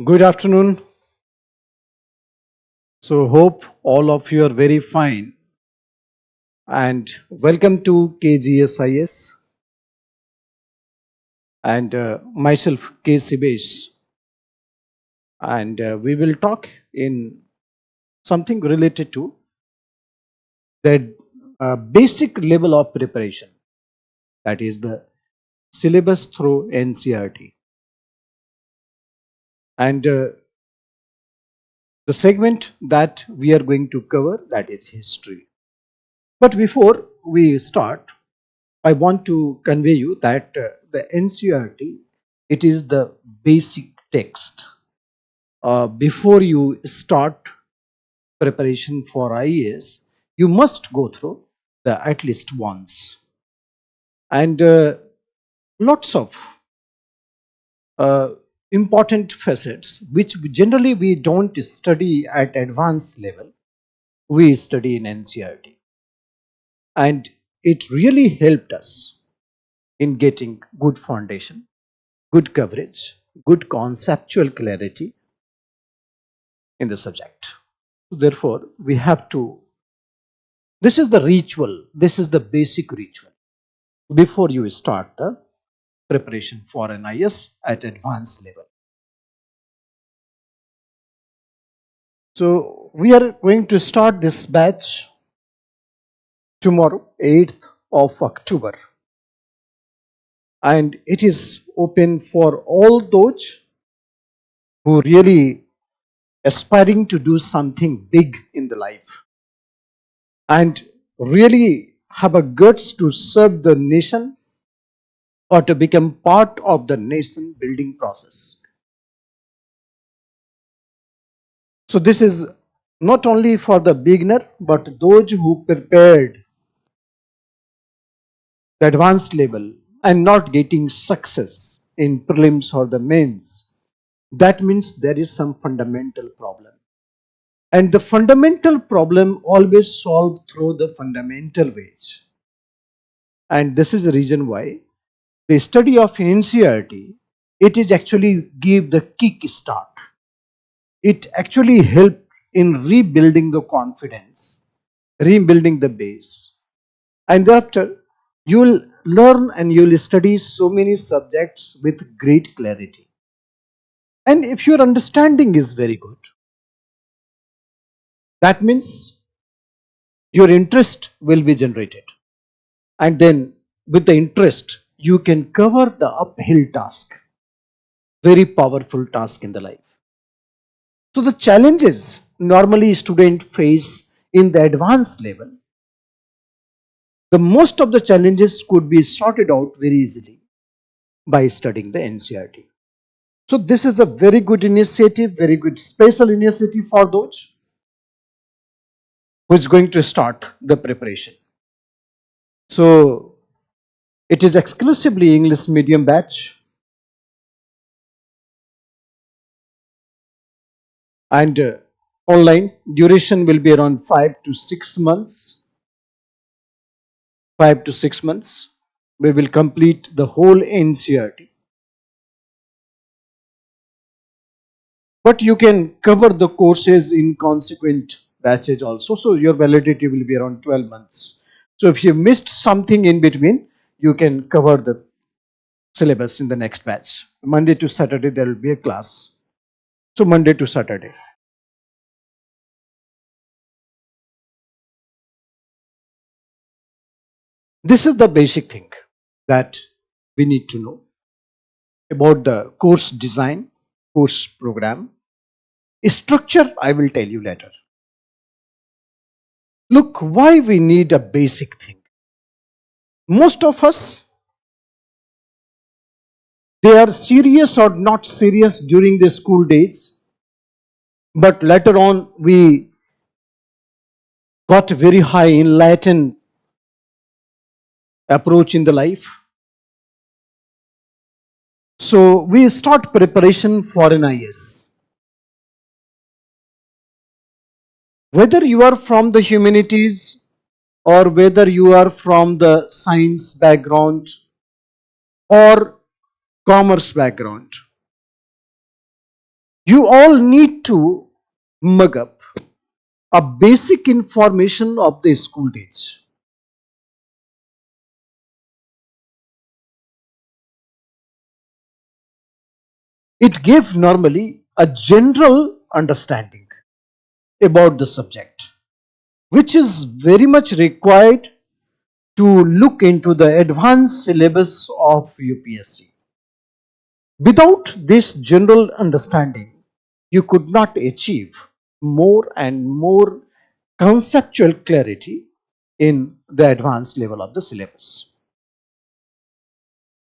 Good afternoon. So, hope all of you are very fine and welcome to KGSIS and myself K. Shivesh, and we will talk in something related to the basic level of preparation, that is the syllabus through NCERT, and the segment that we are going to cover, that is history. But before we start, I want to convey you that the NCERT, it is the basic text. Before you start preparation for IAS, you must go through the at least once. And lots of uh, important facets which generally we don't study at advanced level, we study in NCERT. And it really helped us in getting good foundation, good coverage, good conceptual clarity in the subject. Therefore, we have to, this is the ritual, this is the basic ritual before you start the preparation for an IS at advanced level. So, we are going to start this batch tomorrow, 8th of October. And it is open for all those who really aspiring to do something big in the life and really have a guts to serve the nation or to become part of the nation building process. So this is not only for the beginner but those who prepared the advanced level and not getting success in prelims or the mains. That means there is some fundamental problem. And the fundamental problem always solved through the fundamental ways. And this is the reason why the study of NCERT, it is actually give the kick start. It actually help in rebuilding the confidence, rebuilding the base. And thereafter, you will learn and you will study so many subjects with great clarity. And if your understanding is very good, that means your interest will be generated. And then with the interest, you can cover the uphill task, very powerful task in the life. So the challenges normally students face in the advanced level, the most of the challenges could be sorted out very easily by studying the NCERT. So this is a very good initiative, very good special initiative for those who is going to start the preparation. So it is exclusively English medium batch, and online duration will be around 5 to 6 months. 5 to 6 months. We will complete the whole NCERT. But you can cover the courses in consequent batches also. So your validity will be around 12 months. So if you missed something in between, you can cover the syllabus in the next batch. Monday to Saturday there will be a class. So Monday to Saturday. This is the basic thing that we need to know about the course design, course program. Structure I will tell you later. Look, why we need a basic thing. Most of us, they are serious or not serious during the school days, but later on we got very high in Latin approach in the life. So we start preparation for an IS. Whether you are from the humanities or whether you are from the science background or commerce background, You all need to mug up a basic information of the school days. It gave normally a general understanding about the subject, which is very much required to look into the advanced syllabus of UPSC. Without this general understanding, you could not achieve more and more conceptual clarity in the advanced level of the syllabus.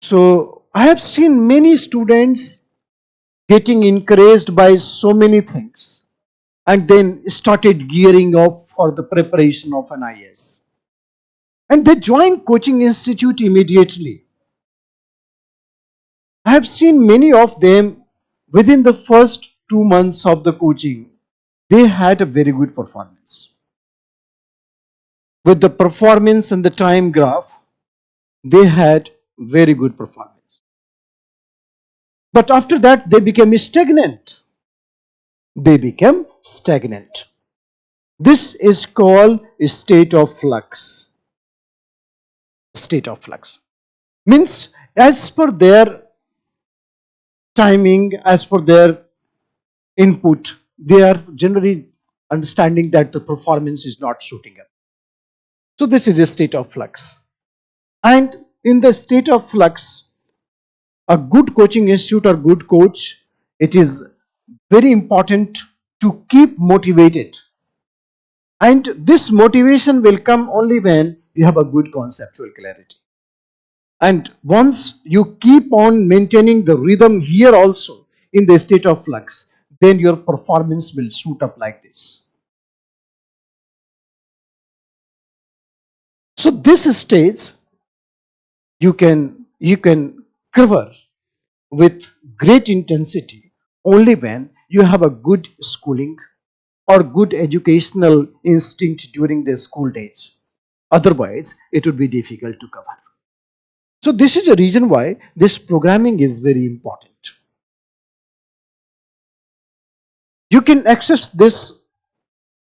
So, I have seen many students getting encouraged by so many things and then started gearing up for the preparation of an IS. And they joined coaching institute immediately. I have seen many of them within the first 2 months of the coaching, they had a very good performance. With the performance and the time graph, they had very good performance. But after that, they became stagnant. They became stagnant. This is called a state of flux. State of flux means as per their timing, as per their input, they are generally understanding that the performance is not shooting up. So this is a state of flux. And in the state of flux, a good coaching institute or good coach, it is very important to keep motivated. And this motivation will come only when you have a good conceptual clarity. And once you keep on maintaining the rhythm here also in the state of flux, then your performance will shoot up like this. So this stage you can cover with great intensity only when you have a good schooling or good educational instinct during the school days. Otherwise, it would be difficult to cover. So this is a reason why this programming is very important. You can access this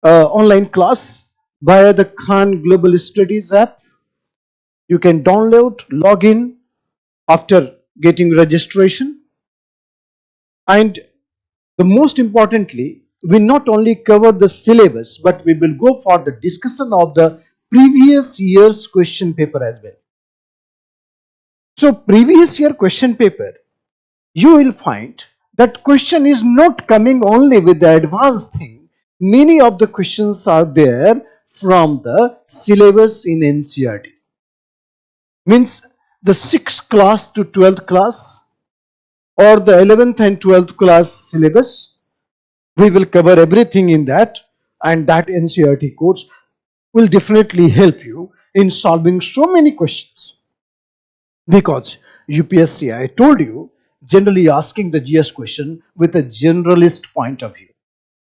online class via the Khan Global Studies app. You can download, log in after getting registration, and the most importantly, we not only cover the syllabus, but we will go for the discussion of the previous year's question paper as well. So previous year question paper, you will find that question is not coming only with the advanced thing. Many of the questions are there from the syllabus in NCERT. Means the 6th class to 12th class or the 11th and 12th class syllabus. We will cover everything in that, and that NCERT course will definitely help you in solving so many questions. Because UPSC, I told you, generally asking the GS question with a generalist point of view.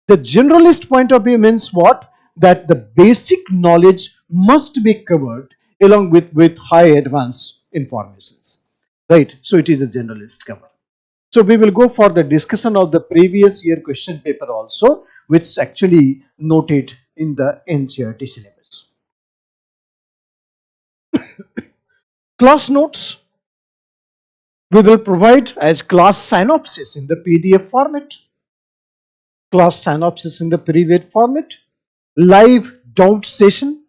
The generalist point of view means what? That the basic knowledge must be covered along with high advanced informations. Right? So it is a generalist cover. So we will go for the discussion of the previous year question paper also, which actually noted in the NCERT syllabus. Class notes we will provide as class synopsis in the PDF format, class synopsis in the PDF format, live doubt session,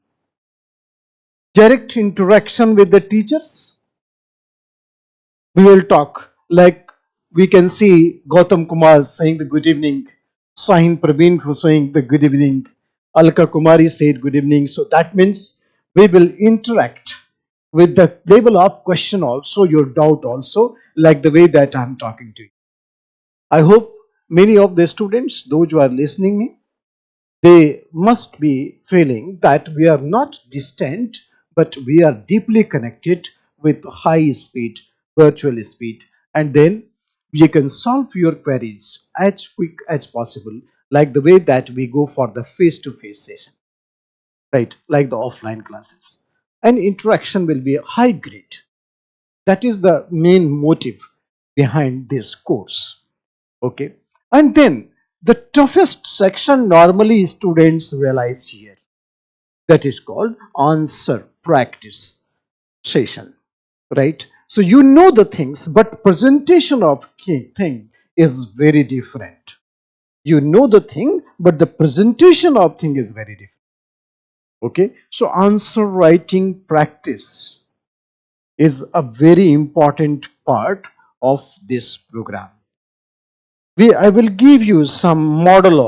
direct interaction with the teachers. We will talk like we can see Gautam Kumar saying the good evening, Sahin Praveen saying the good evening, Alka Kumari said good evening. So that means we will interact with the level of question also, your doubt also, like the way that I am talking to you. I hope many of the students, those who are listening me, they must be feeling that we are not distant, but we are deeply connected with high speed, virtual speed, and then you can solve your queries as quick as possible, like the way that we go for the face-to-face session, right? Like the offline classes. And interaction will be high grade. That is the main motive behind this course. Okay. And then the toughest section normally students realize here. That is called answer practice session, right? So you know the things, but presentation of thing is very different. You know the thing, but the presentation of thing is very different. Okay, so answer writing practice is a very important part of this program. I will give you some model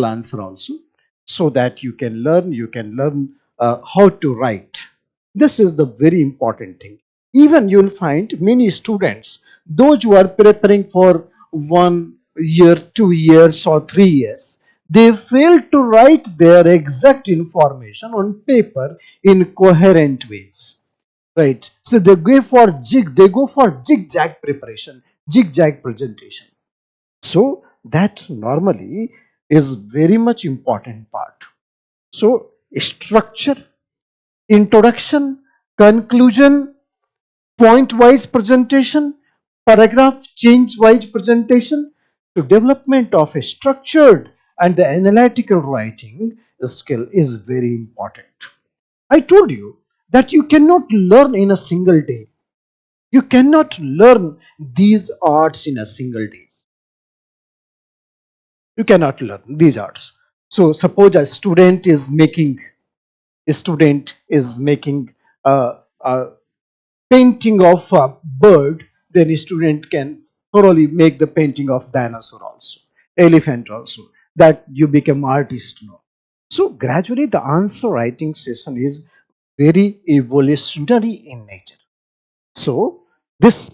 answer also, so that you can learn how to write. This is the very important thing. Even you will find many students, those who are preparing for 1 year, 2 years, or 3 years, they fail to write their exact information on paper in coherent ways. Right? So they go for zigzag preparation, zigzag presentation. So that normally is very much important part. So structure, introduction, conclusion, point-wise presentation, paragraph change-wise presentation, to development of a structured and the analytical writing skill is very important. I told you that you cannot learn in a single day. You cannot learn these arts in a single day. You cannot learn these arts. So suppose a student is making a painting of a bird, then a student can thoroughly make the painting of dinosaur also, elephant also. That you become artist now. So gradually the answer writing session is very evolutionary in nature. So this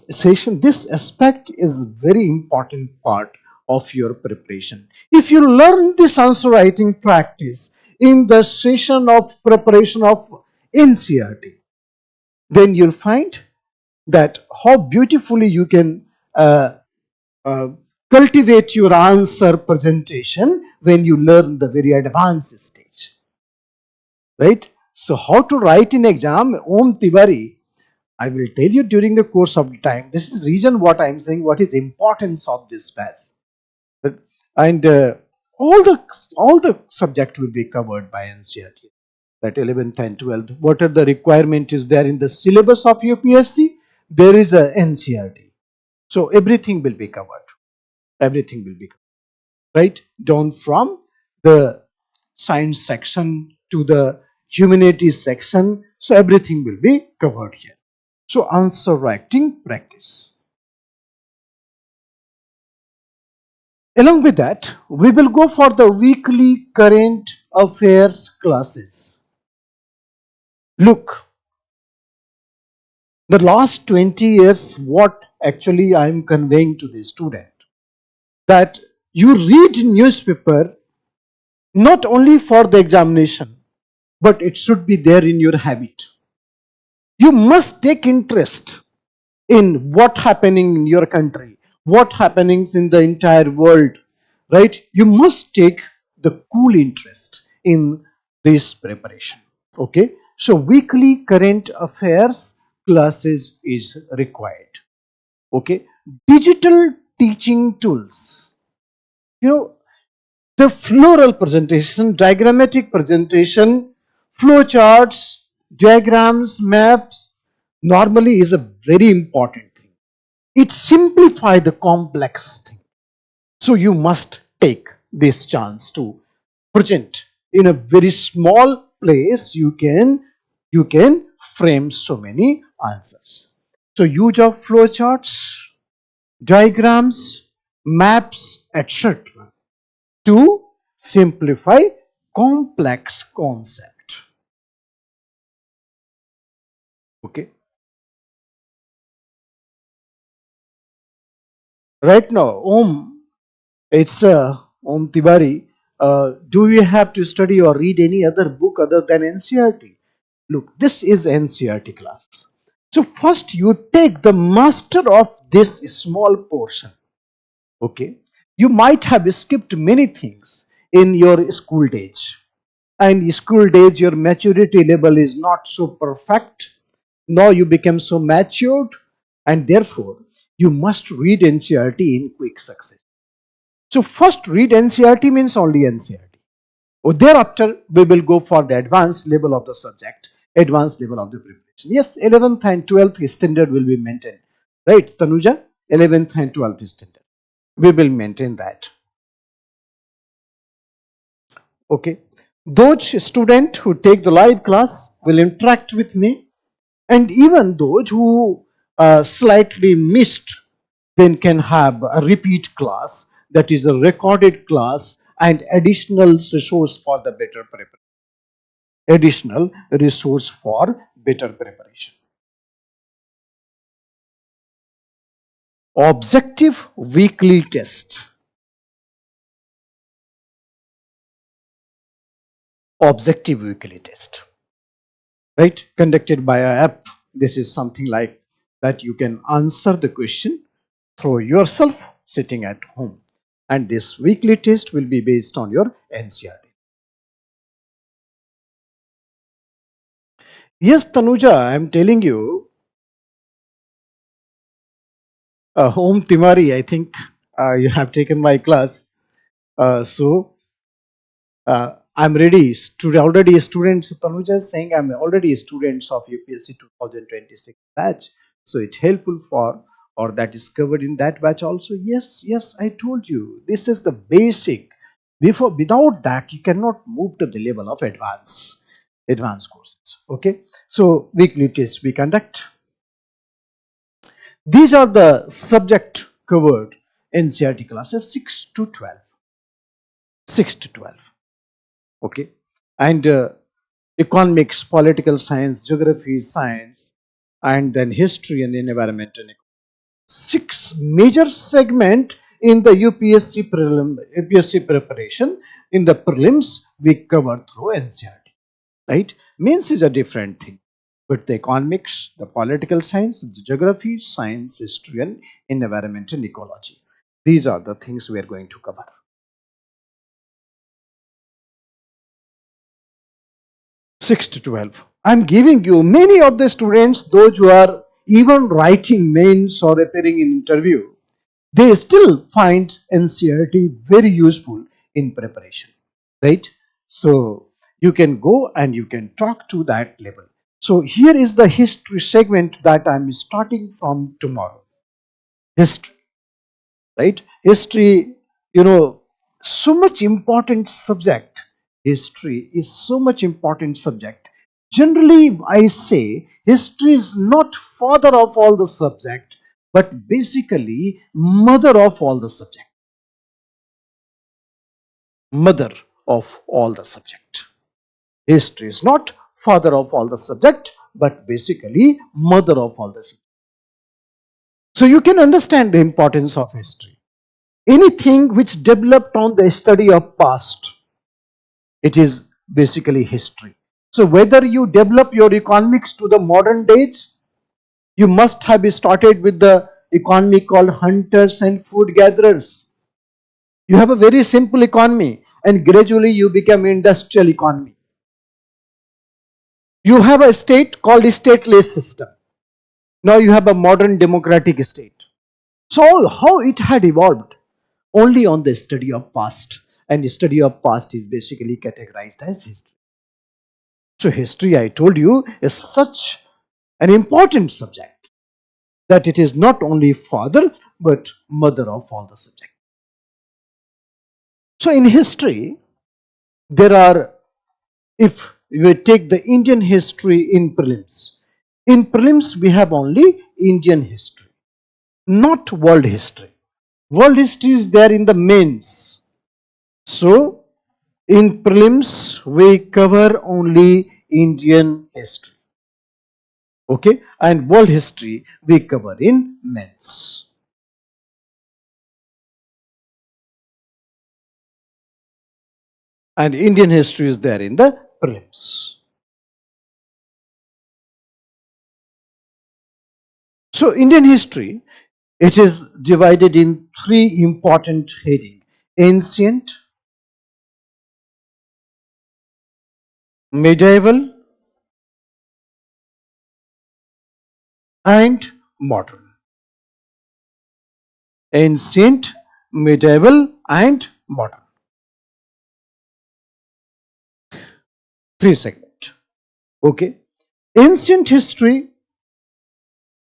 aspect is very important part of your preparation. If you learn this answer writing practice in the session of preparation of NCERT, then you'll find that how beautifully you can uh, cultivate your answer presentation when you learn the very advanced stage, right? So how to write in exam, Om Tiwari, I will tell you during the course of the time. This is the reason what I am saying, what is importance of this path. And all the subject will be covered by NCERT. That 11th and 12th, what are the requirement is there in the syllabus of UPSC? There is a NCERT. So everything will be covered. Everything will be covered, right? Down from the science section to the humanities section. So everything will be covered here. So answer writing practice. Along with that, we will go for the weekly current affairs classes. Look, the last 20 years, what actually I am conveying to the student, that you read newspaper not only for the examination, but it should be there in your habit. You must take interest in what happening in your country, what happenings in the entire world, right? You must take the cool interest in this preparation. Okay, so weekly current affairs classes is required. Okay, digital teaching tools, you know, the floral presentation, diagrammatic presentation, flow charts, diagrams, maps normally is a very important thing. It simplifies the complex thing. So you must take this chance to present in a very small place. You can frame so many answers. So use of flowcharts, diagrams, maps, etc. to simplify complex concept. Okay. Right now, it's Om Tiwari. Do we have to study or read any other book other than NCERT? Look, this is NCERT class. So first you take the master of this small portion. Okay. You might have skipped many things in your school days. And school days, your maturity level is not so perfect. Now you become so matured, and therefore you must read NCERT in quick success. So first read NCERT means only NCERT. Thereafter, we will go for the advanced level of the subject, advanced level of the preparation. Yes, 11th and 12th standard will be maintained. Right, Tanuja? 11th and 12th standard. We will maintain that. Okay. Those students who take the live class will interact with me, and even those who slightly missed then can have a repeat class, that is a recorded class and additional resource for the better preparation. Additional resource for better preparation. Objective weekly test. Objective weekly test. Right? Conducted by a app. This is something like that you can answer the question through yourself sitting at home. And this weekly test will be based on your NCERT. Yes, Tanuja, I am telling you, Home Timari, I think you have taken my class. I'm ready. Already students, Tanuja is saying I'm already students of UPSC 2026 batch. So it's helpful for, or that is covered in that batch also. Yes, I told you. This is the basic. Without that, you cannot move to the level of advanced courses. Okay. So weekly tests we conduct. These are the subject covered NCERT classes 6 to 12. 6 to 12. Okay. And economics, political science, geography, science, and then history and environment. And 6 major segment in the UPSC preparation. In the prelims, we cover through NCERT. Right? Means is a different thing. But the economics, the political science, the geography, science, history, and environment and ecology. These are the things we are going to cover. 6 to 12. I'm giving you many of the students, those who are even writing mains or appearing in interview, they still find NCERT very useful in preparation, right? So you can go and you can talk to that level. So here is the history segment that I'm starting from tomorrow. History, right? History, so much important subject. History is so much important subject. Generally, I say history is not father of all the subject, but basically mother of all the subject. Mother of all the subject. History is not father of all the subject, but basically mother of all the subject. So you can understand the importance of history. Anything which developed on the study of past, it is basically history. So whether you develop your economics to the modern days, you must have started with the economy called hunters and food gatherers. You have a very simple economy and gradually you become industrial economy. You have a state called stateless system. Now you have a modern democratic state. So how it had evolved? Only on the study of past. And the study of past is basically categorized as history. So history, I told you, is such an important subject that it is not only father but mother of all the subject. So in history, there are, if we take the Indian history in prelims we have only Indian history, not world history. World history is there in the mains. So in prelims we cover only Indian history. Okay, and world history we cover in mains. And Indian history is there in the prelims. So Indian history, it is divided in 3 important headings: ancient, medieval, and modern. Ancient, medieval and modern. 3 segment. Okay. Ancient history,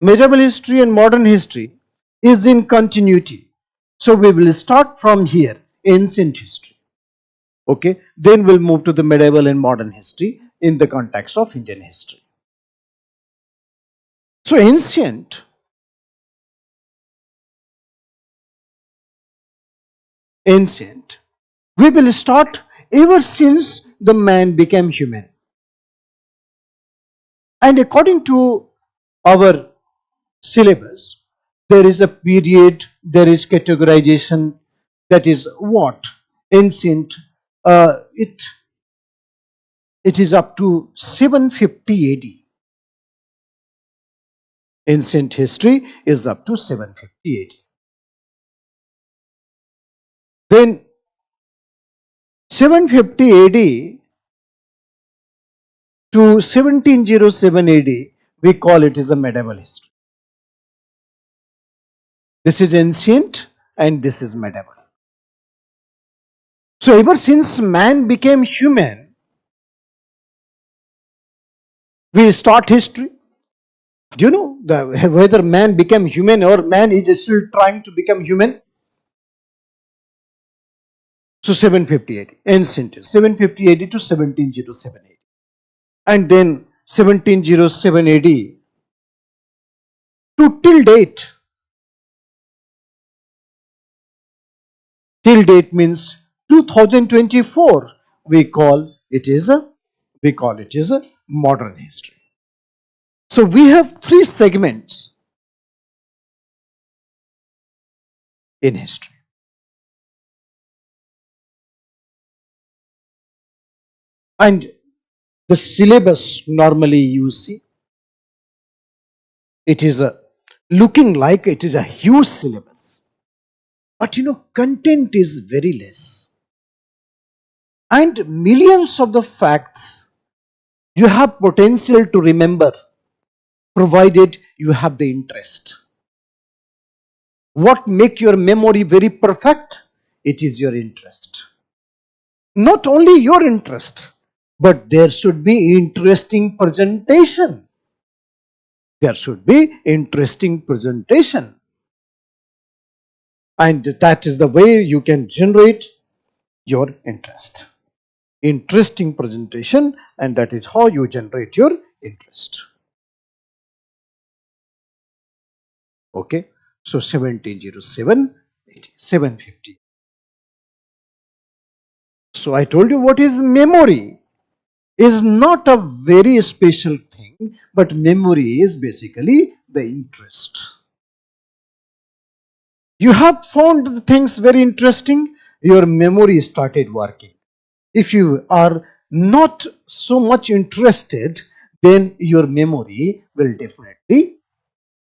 medieval history and modern history is in continuity. So we will start from here, ancient history. Okay. Then we'll move to the medieval and modern history in the context of Indian history. So ancient we will start ever since the man became human. And according to our syllabus, there is a period, there is categorization, that is what? Ancient, it is up to 750 AD. Ancient history is up to 750 AD. Then 750 AD to 1707 AD, we call it as a medieval history. This is ancient and this is medieval. So ever since man became human, we start history. Do you know whether man became human or man is still trying to become human? So 750 AD, ancient, 750 AD to 1707 AD. And then 1707 AD to till date. Till date means 2024. We call it is a modern history. So we have 3 segments in history. And the syllabus normally you see, it is looking like it is a huge syllabus. But content is very less. And millions of the facts you have potential to remember, provided you have the interest. What make your memory very perfect? It is your interest. Not only your interest, but there should be interesting presentation. There should be interesting presentation. And that is the way you can generate your interest. Interesting presentation, and that is how you generate your interest. Okay, so 1707, 750. So I told you what is memory. Is not a very special thing, but memory is basically the interest. You have found the things very interesting, your memory started working. If you are not so much interested, then your memory will definitely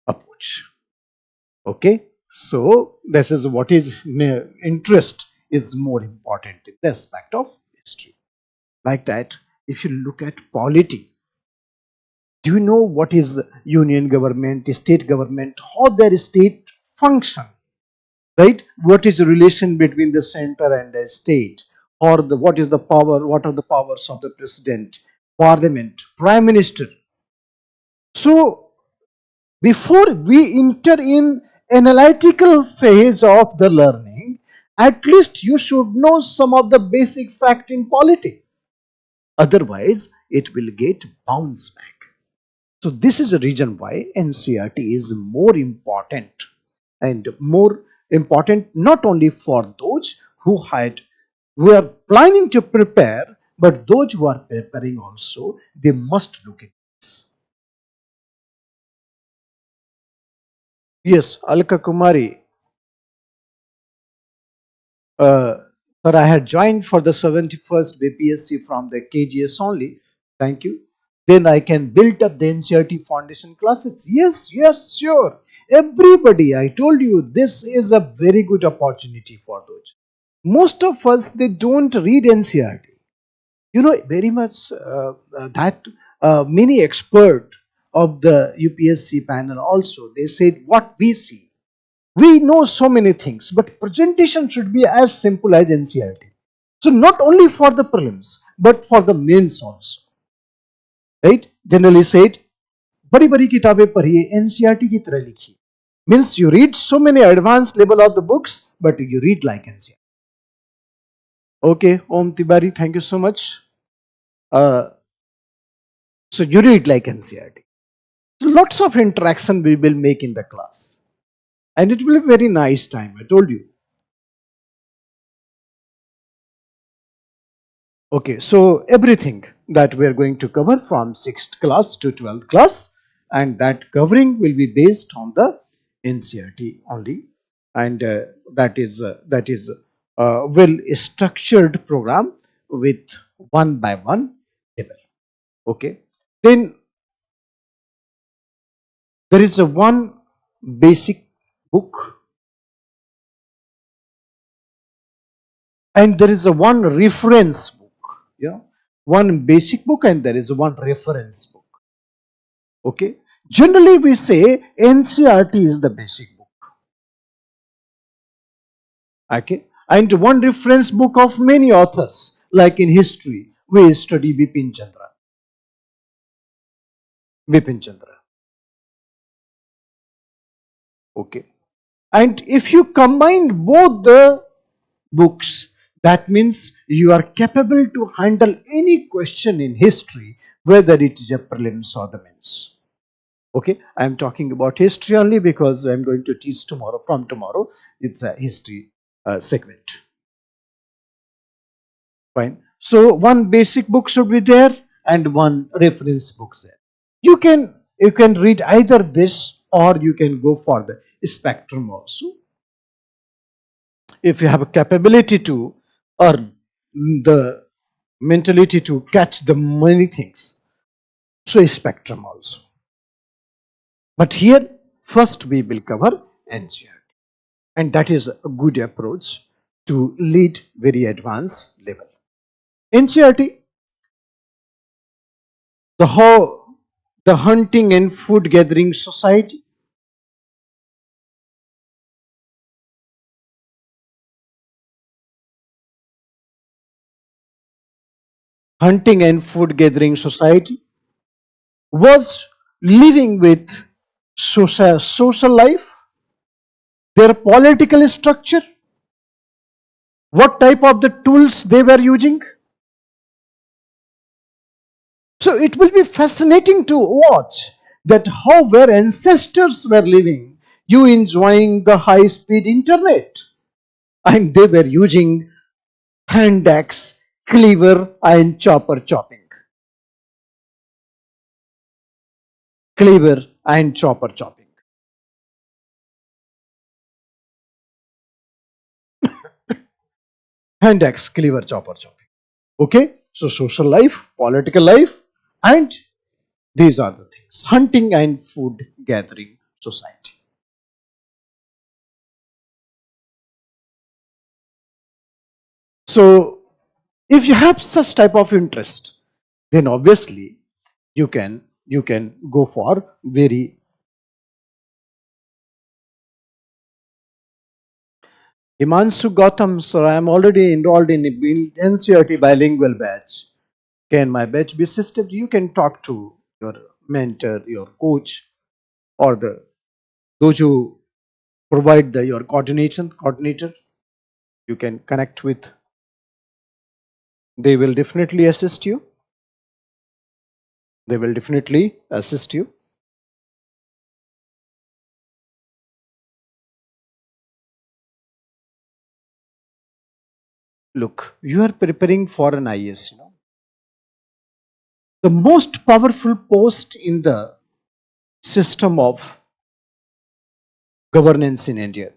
approach. Okay, so this is what is interest is more important in the aspect of history. Like that, if you look at polity, do you know what is union government, state government, how their state function, right? What is the relation between the center and the state, or what is the power? What are the powers of the president, parliament, prime minister? So before we enter in analytical phase of the learning, at least you should know some of the basic fact in polity. Otherwise, it will get bounce back. So this is the reason why NCERT is more important, and more important not only for those who are planning to prepare, but those who are preparing also, they must look at this. Yes, Alka Kumari. Sir, I had joined for the 71st BPSC from the KGS only. Thank you. Then I can build up the NCERT foundation classes. Yes, yes, sure. Everybody, I told you, this is a very good opportunity for those. Most of us, they don't read NCERT. Very much that many expert of the UPSC panel also, they said what we see. We know so many things, but presentation should be as simple as NCERT. So not only for the prelims, but for the mains also. Right? Generally said, बड़ी बड़ी किताबें पढ़िए, NCERT की तरह लिखिए. Means you read so many advanced level of the books, but you read like NCERT. Okay, Om Tibari, thank you so much. So you read like NCERT. So lots of interaction we will make in the class. And it will be a very nice time, I told you. Okay, so everything that we are going to cover from 6th class to 12th class, and that covering will be based on the NCERT only, and that is well structured program with one by one level. Okay, then there is a one basic book, and there is a one reference book. Yeah, one basic book, and there is one reference book. Okay, generally we say NCERT is the basic book. Okay, and one reference book of many authors, like in history we study Bipin Chandra. Okay, and if you combine both the books, that means you are capable to handle any question in history, whether it is a prelims or the mains. Okay, I am talking about history only because I am going to teach tomorrow. From tomorrow, it's a history segment. Fine. So one basic book should be there and one reference book there. You can read either this, or you can go for the spectrum also. If you have a capability to earn the mentality to catch the many things, so spectrum also. But here first we will cover NCERT. And that is a good approach to lead very advanced level. NCERT, the hunting and food gathering society, hunting and food gathering society was living with social life, their political structure, what type of the tools they were using. So it will be fascinating to watch that how their ancestors were living, you enjoying the high speed internet, and they were using hand axe, cleaver and chopper chopping. Cleaver and chopper chopping. Hand axe, cleaver, chopper chopping. Okay, so social life, political life, and these are the things. Hunting and food gathering society. So if you have such type of interest, then obviously you can go for very. Himanshu Gautam, sir, I am already enrolled in NCERT bilingual batch. Can my batch be assisted? You can talk to your mentor, your coach, or those who provide your coordinator. You can connect with. They will definitely assist you. They will definitely assist you. Look, you are preparing for an IAS. The most powerful post in the system of governance in India.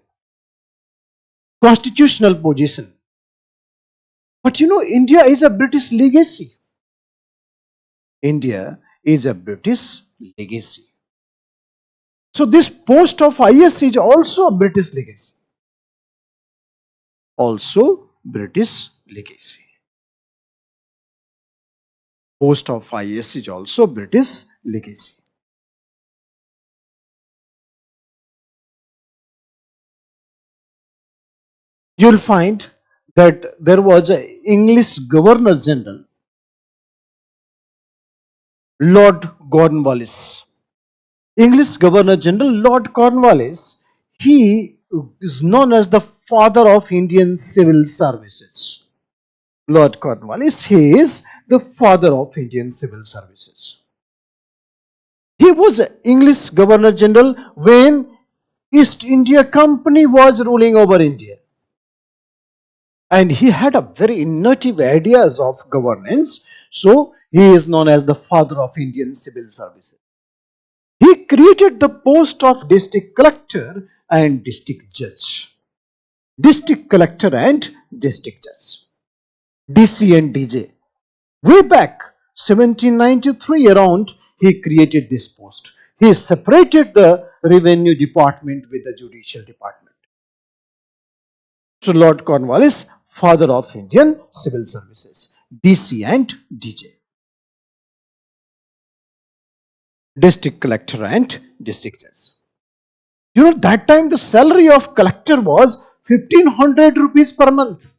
Constitutional position. But India is a British legacy. India is a British legacy. So this post of IAS is also a British legacy. Also British legacy. Post of IAS is also British legacy. you will find that there was an English Governor General, Lord Cornwallis. English Governor General Lord Cornwallis, he is known as the father of Indian civil services. Lord Cornwallis, he is the father of Indian civil services. He was English Governor General when East India Company was ruling over India. And he had a very innovative ideas of governance. So he is known as the father of Indian civil services. He created the post of district collector and district judge. District collector and district judge. DC and DJ. Way back 1793 around, he created this post. He separated the revenue department with the judicial department. So Lord Cornwallis, father of Indian civil services, DC and DJ. District collector and district judge. You know, that time the salary of collector was 1500 rupees per month.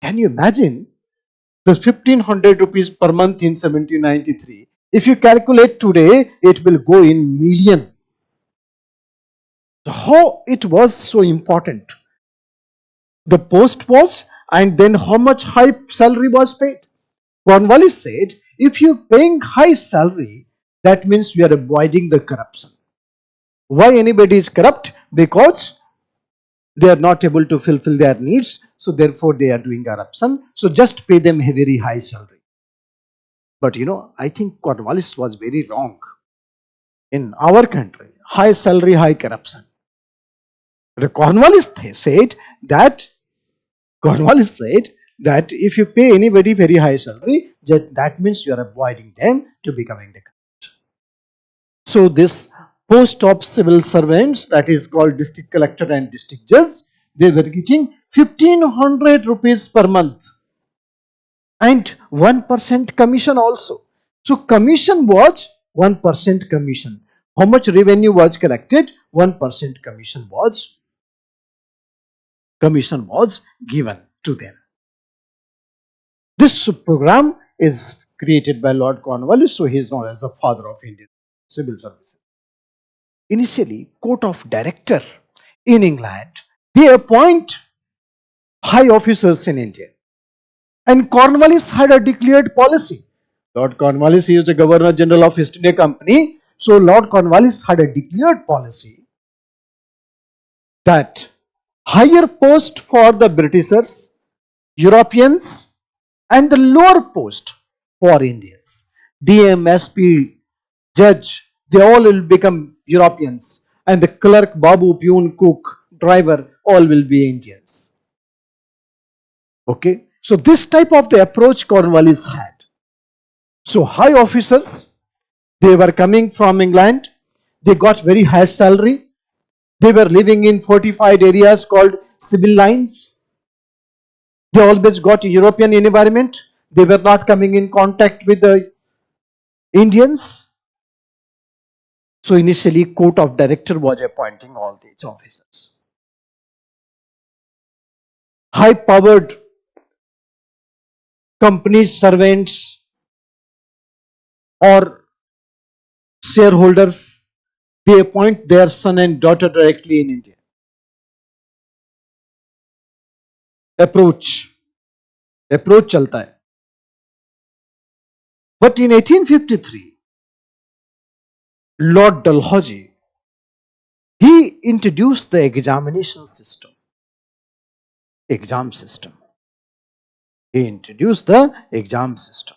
Can you imagine the 1500 rupees per month in 1793? If you calculate today, it will go in million. How it was so important. The post was, and then how much high salary was paid. Cornwallis said, if you are paying high salary, that means you are avoiding the corruption. Why anybody is corrupt? Because they are not able to fulfill their needs, so therefore they are doing corruption. So just pay them a very high salary. But you know, I think Cornwallis was very wrong. In our country, high salary, high corruption. Cornwallis said that if you pay anybody very high salary, that means you are avoiding them to becoming the corrupt. So this post of civil servants, that is called district collector and district judge, they were getting 1500 rupees per month and 1% commission also. So commission was 1% commission. How much revenue was collected? 1% commission was given to them. This program is created by Lord Cornwallis, so he is known as the father of Indian civil services. Initially, court of director in England, they appoint high officers in India. And Cornwallis had a declared policy. Lord Cornwallis is the Governor General of East India Company. So Lord Cornwallis had a declared policy that higher post for the Britishers, Europeans, and the lower post for Indians. DM, SP, judge, they all will become Europeans, and the clerk, babu, peon, cook, driver, all will be Indians. Okay, so this type of the approach Cornwallis had. So high officers, they were coming from England, they got very high salary, they were living in fortified areas called civil lines. They always got a European environment, they were not coming in contact with the Indians. So initially, court of director was appointing all these officers. High-powered companies, servants, or shareholders, they appoint their son and daughter directly in India. Approach chalta hai. But in 1853, Lord Dalhousie, he introduced the examination system. Exam system. He introduced the exam system.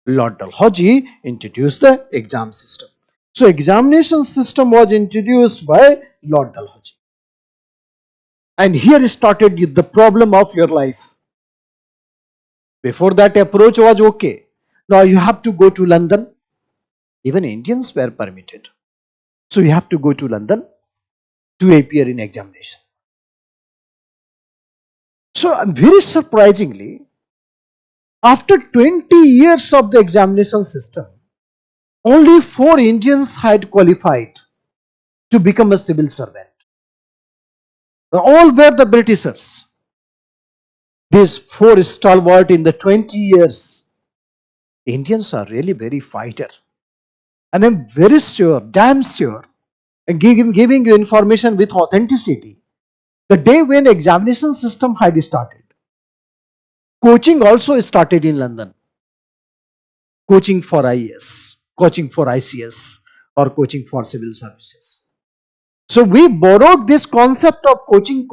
Lord Dalhousie introduced the exam system. So examination system was introduced by Lord Dalhousie. And here started the problem of your life. Before that, approach was okay. Now you have to go to London. Even Indians were permitted. So you have to go to London to appear in examination. So very surprisingly, after 20 years of the examination system, only 4 Indians had qualified to become a civil servant. All were the Britishers. These four stalwart in the 20 years. Indians are really very fighter. And I'm very sure, damn sure, and giving you information with authenticity. The day when examination system had started, coaching also started in London. Coaching for IAS, coaching for ICS, or coaching for civil services. So we borrowed this concept of coaching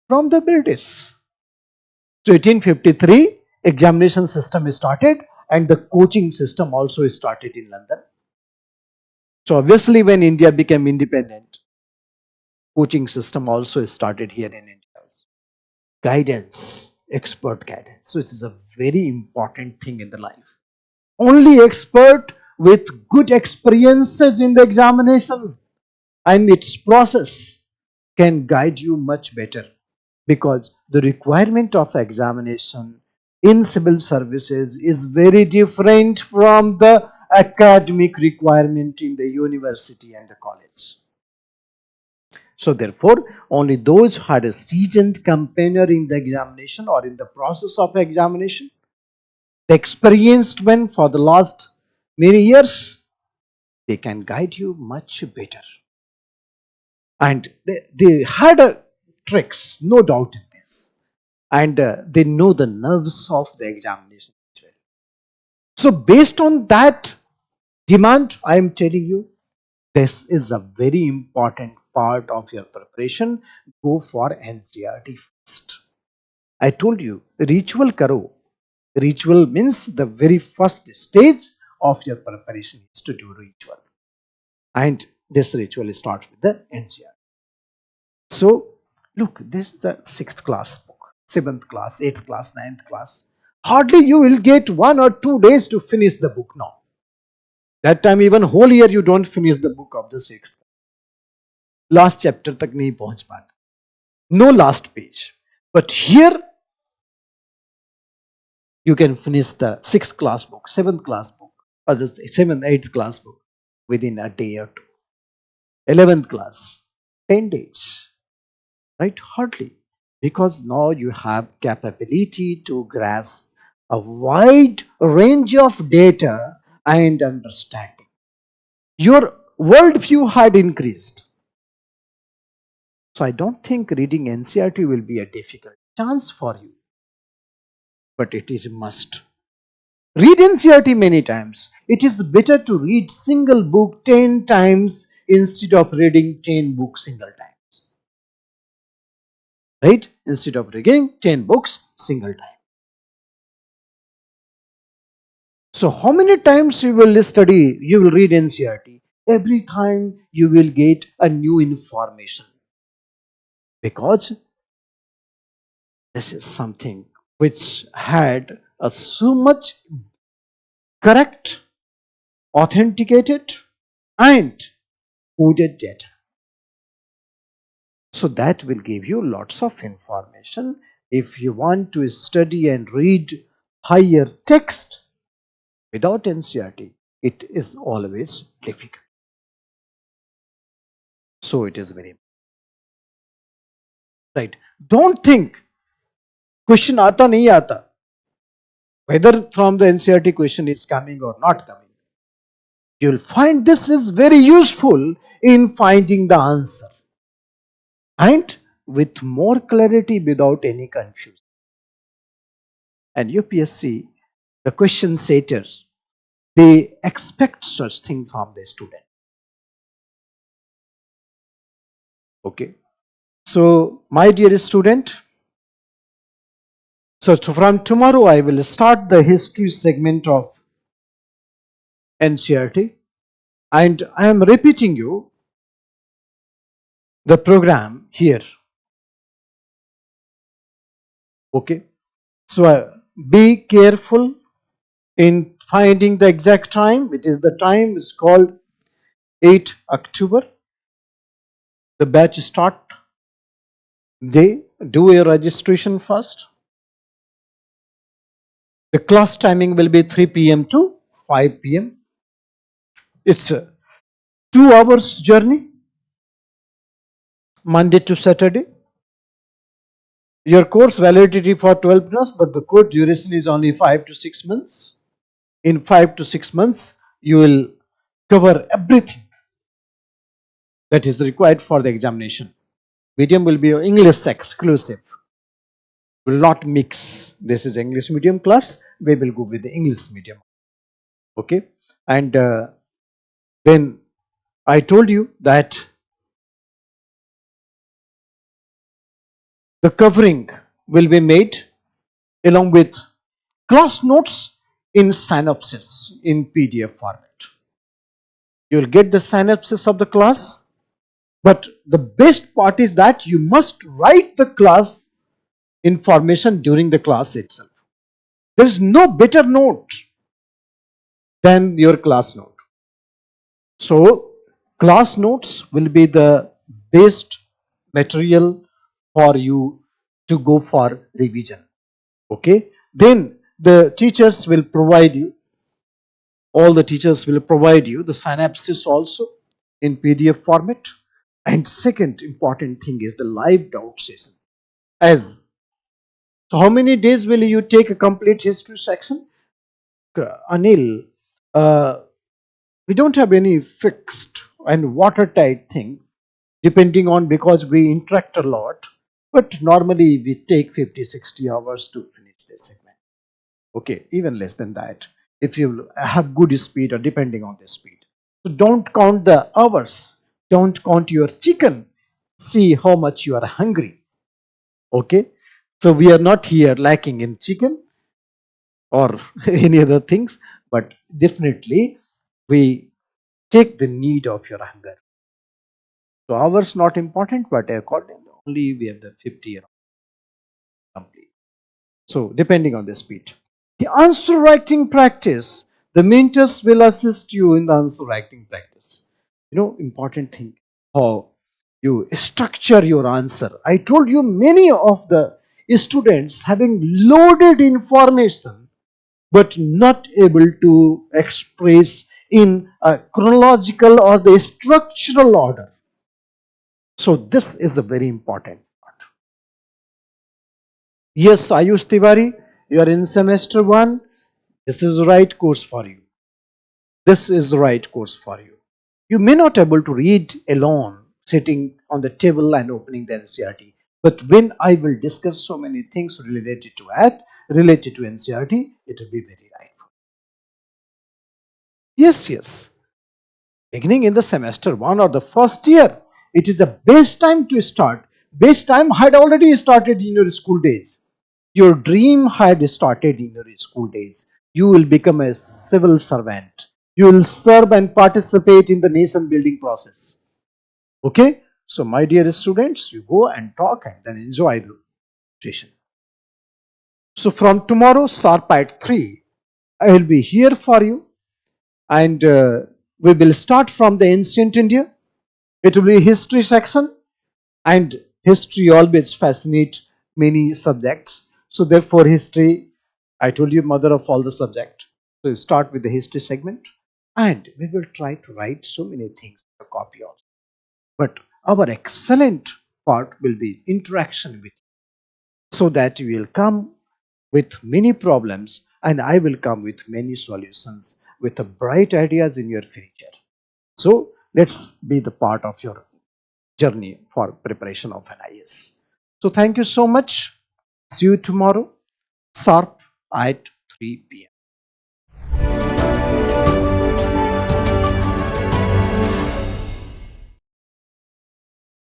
from the British. So 1853 examination system started and the coaching system also started in London. So obviously when India became independent, coaching system also started here in India. Guidance, expert guidance, which is a very important thing in the life. Only expert with good experiences in the examination and its process can guide you much better, because the requirement of examination in civil services is very different from the academic requirement in the university and the college. So therefore, only those who had a seasoned campaigner in the examination or in the process of examination, the experienced one for the last many years, they can guide you much better. And they had tricks, no doubt in this. And they know the nerves of the examination as well. So based on that demand, I am telling you, this is a very important part of your preparation. Go for NCERT first. I told you, ritual karo. Ritual means the very first stage of your preparation is to do ritual. And this ritual starts with the NCERT. So, look, this is a 6th class book, 7th class, 8th class, 9th class. Hardly you will get 1 or 2 days to finish the book now. That time even whole year you don't finish the book of the 6th. Last chapter tak nahi pahunch paate. No last page. But here you can finish the 6th class book, 7th class book, or the 7th, 8th class book within a day or 2. 11th class, 10 days. Right? Hardly. Because now you have capability to grasp a wide range of data and understanding. Your worldview had increased. So I don't think reading NCERT will be a difficult chance for you. But it is a must. Read NCERT many times. It is better to read single book 10 times instead of reading 10 books single times. Right? Instead of reading 10 books single time. So how many times you will study, you will read NCERT? Every time you will get a new information. Because this is something which had so much correct, authenticated and coded data. So that will give you lots of information. If you want to study and read higher text without NCERT, it is always difficult. So it is very important. Right. Don't think question aata nahi aata. Whether from the NCERT question is coming or not coming. You will find this is very useful in finding the answer. And with more clarity without any confusion. And UPSC, the question setters, they expect such thing from the student. Okay. So, my dear student, so from tomorrow I will start the history segment of NCERT, and I am repeating you the program here. Okay. So, be careful in finding the exact time. It is the time is called 8 October. The batch start. They do a registration first. The class timing will be 3 p.m. to 5 p.m. It's a 2 hours journey. Monday to Saturday. Your course validity for 12 months, but the course duration is only 5 to 6 months. In 5 to 6 months, you will cover everything that is required for the examination. Medium will be English exclusive. Will not mix. This is English medium class. We will go with the English medium. Okay. And then I told you that the covering will be made along with class notes in synopsis in PDF format. You will get the synopsis of the class, but the best part is that you must write the class information during the class itself. There is no better note than your class note. So, class notes will be the best material for you to go for revision. Okay. Then the teachers will provide you, all the teachers will provide you the synopsis also in PDF format. And second important thing is the live doubt sessions. As so, how many days will you take a complete history section? Anil, we don't have any fixed and watertight thing, depending on, because we interact a lot, but normally we take 50-60 hours to finish this segment. Okay, even less than that if you have good speed or depending on the speed. So don't count the hours, don't count your chicken, see how much you are hungry. Okay, so we are not here lacking in chicken or any other things, but definitely we take the need of your hunger. So hours not important, but according only we have the 50 complete. So depending on the speed. The answer writing practice, the mentors will assist you in the answer writing practice. You know, important thing, how you structure your answer. I told you many of the students having loaded information but not able to express in a chronological or the structural order. So this is a very important part. Yes, Ayush Tiwari, you are in semester 1. This is the right course for you. This is the right course for you. You may not able to read alone, sitting on the table and opening the NCERT. But when I will discuss so many things related to it, related to NCERT, it will be very right. Yes, yes. Beginning in the semester 1 or the first year, it is a best time to start. Best time had already started in your school days. Your dream had started in your school days. You will become a civil servant. You will serve and participate in the nation building process. Okay? So, my dear students, you go and talk and then enjoy the session. So, from tomorrow, sharp at 3, I will be here for you, and we will start from the ancient India. It will be history section, and history always fascinates many subjects. So therefore history, I told you, mother of all the subject. So you start with the history segment, and we will try to write so many things in the copy also. But our excellent part will be interaction with you, so that you will come with many problems and I will come with many solutions with the bright ideas in your future. So let's be the part of your journey for preparation of an IAS. So thank you so much. See you tomorrow, sharp at 3 p.m.